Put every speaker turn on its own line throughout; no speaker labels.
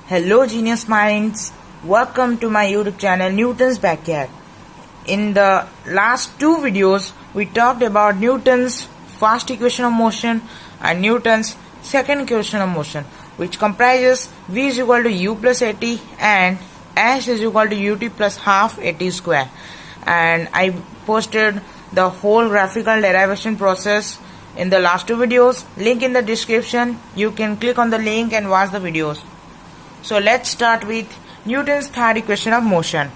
Hello genius minds, welcome to my YouTube channel Newton's Backyard. In the last two videos we talked about Newton's first equation of motion and Newton's second equation of motion, which comprises v is equal to u plus at and s is equal to ut plus half at square. And I posted the whole graphical derivation process in the last two videos. Link in the description. You can click on the link and watch the videos. So let's start with Newton's third equation of motion.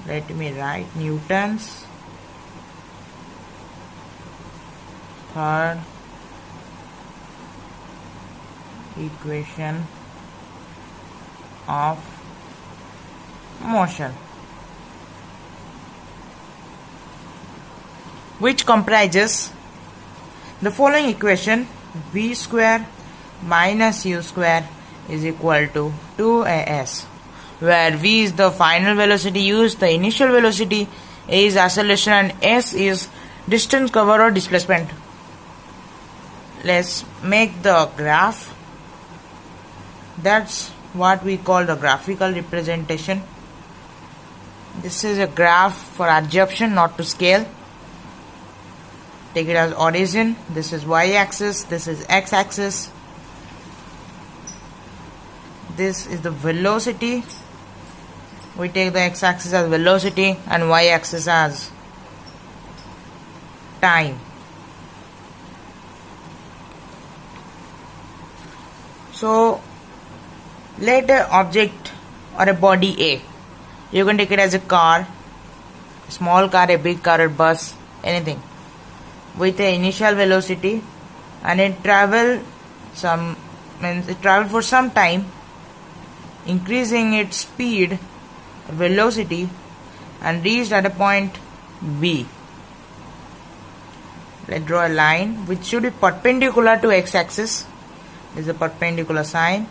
Let me write Newton's third equation of motion, which comprises the following equation: v square minus u square is equal to 2as, where v is the final velocity, u is the initial velocity, a is acceleration and s is distance covered or displacement. Let's make the graph. That's what we call the graphical representation. This is a graph for adsorption, not to scale. Take it as origin. This is y-axis, this is x-axis. This is the velocity. We take the x-axis as velocity and y-axis as time. So let an object or a body A, you can take it as a car, a small car, a big car, a bus, anything, with an initial velocity, and it travel for some time, increasing its speed, velocity, and reached at a point B. Let's draw a line which should be perpendicular to x-axis. This is a perpendicular sign,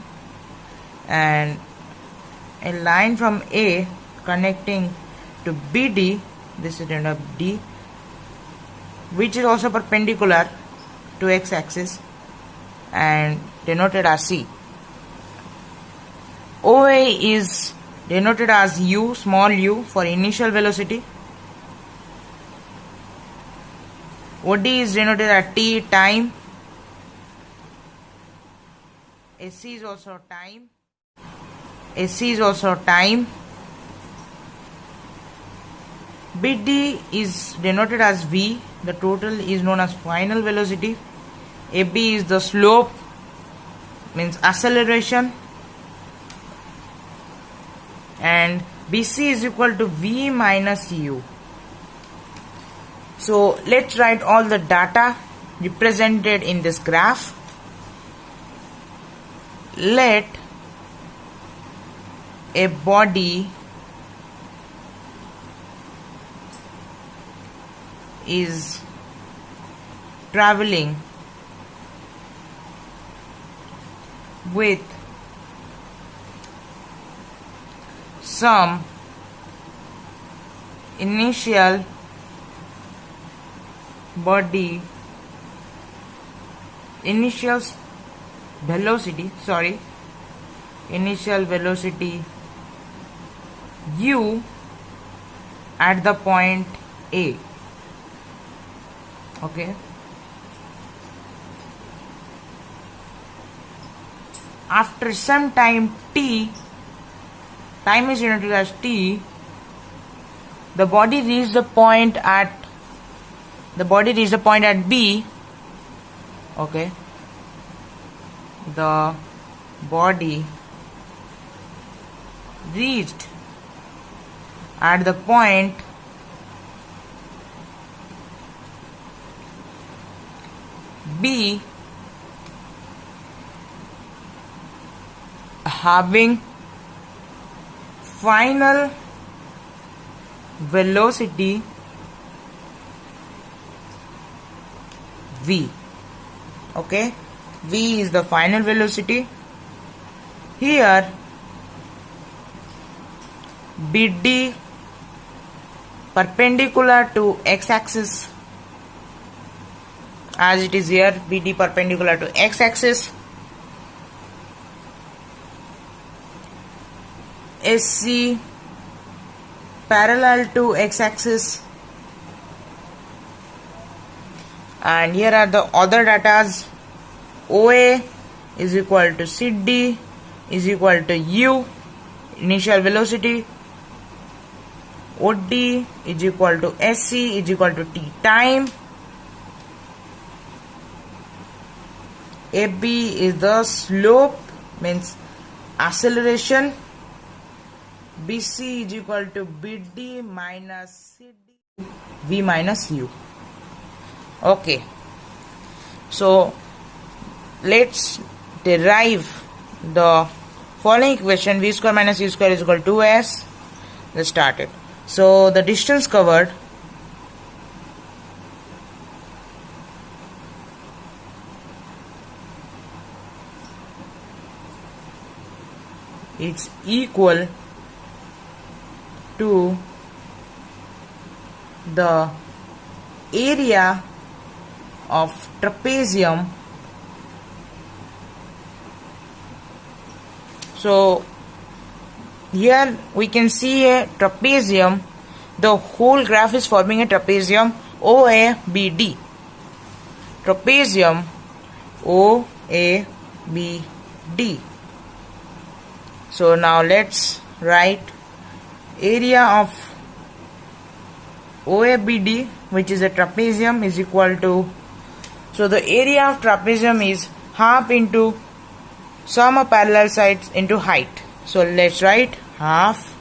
and a line from A connecting to BD. This is end up D, which is also perpendicular to x-axis and denoted as C. OA is denoted as u, small u, for initial velocity. OD is denoted as t, time. AC is also time. AC is also time. BD is denoted as V. The total is known as final velocity. AB is the slope, means acceleration. And BC is equal to V minus U. So let's write all the data represented in this graph. Let a body is traveling with some initial velocity u at the point A. Okay. After some time t, time is denoted as t, the body reaches the point at B. Okay. The body reached at the point B, having final velocity v. Okay, v is the final velocity. Here BD perpendicular to x-axis as it is here, BD perpendicular to x-axis, SC parallel to x-axis, and here are the other datas. OA is equal to CD is equal to U, initial velocity. OD is equal to SC is equal to T time. AB is the slope, means acceleration. BC is equal to BD minus CD V minus U. Okay, so let's derive the following equation. V square minus U square is equal to 2s. Let's start it. So the distance covered it's equal to the area of trapezium. So here we can see a trapezium. The whole graph is forming a trapezium OABD. Trapezium OABD. So now let's write area of OABD, which is a trapezium, is equal to, so the area of trapezium is half into sum of parallel sides into height. So let's write half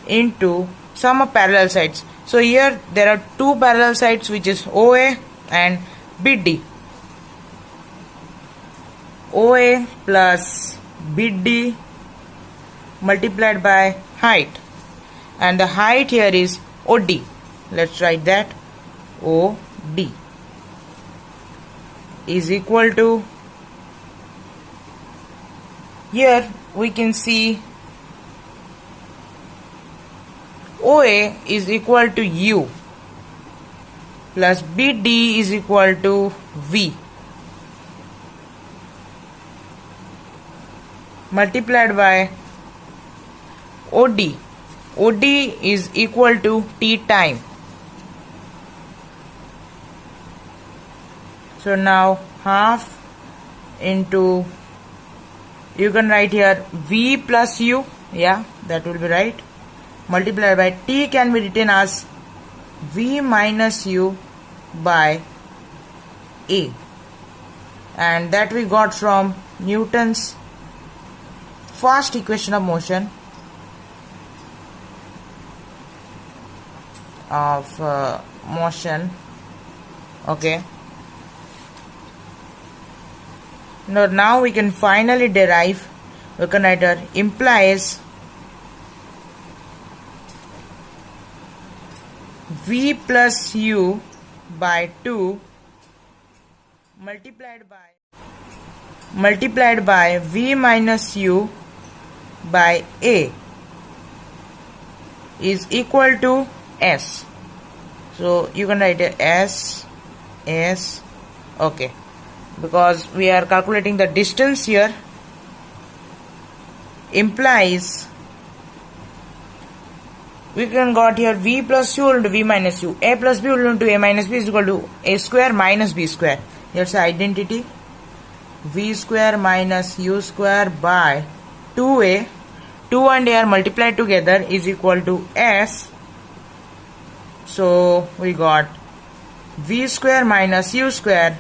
into sum of parallel sides. So here there are two parallel sides, which is OA and BD. OA plus BD multiplied by height, and the height here is OD. Let's write that OD is equal to, here we can see OA is equal to U plus BD is equal to V multiplied by OD. OD is equal to T time. So now half into, you can write here V plus U, yeah, that will be right, multiplied by T can be written as V minus U by A, and that we got from Newton's first equation of motion Okay, now we can finally derive. We can write here implies V plus U by 2 multiplied by V minus U by A is equal to S. So you can write it S, okay, because we are calculating the distance here. Implies, we can got here V plus U into V minus U, A plus B into A minus B is equal to A square minus B square. Here's the identity, V square minus U square by 2A. 2 and A are multiplied together is equal to S. So we got V square minus U square,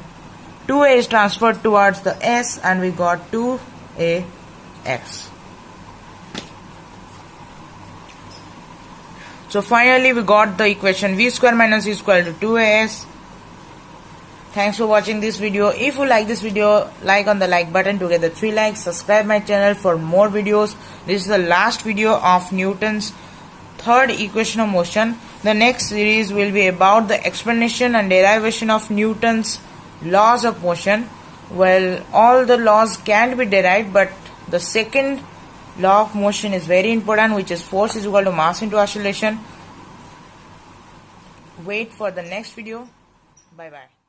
2A is transferred towards the S, and we got 2AX. So finally we got the equation V square minus U square to 2AS. Thanks for watching this video. If you like this video, like on the like button to get the 3 likes. Subscribe my channel for more videos. This is the last video of Newton's third equation of motion. The next series will be about the explanation and derivation of Newton's laws of motion. Well, all the laws can be derived, but the second law of motion is very important, which is force is equal to mass into acceleration. Wait for the next video. Bye bye.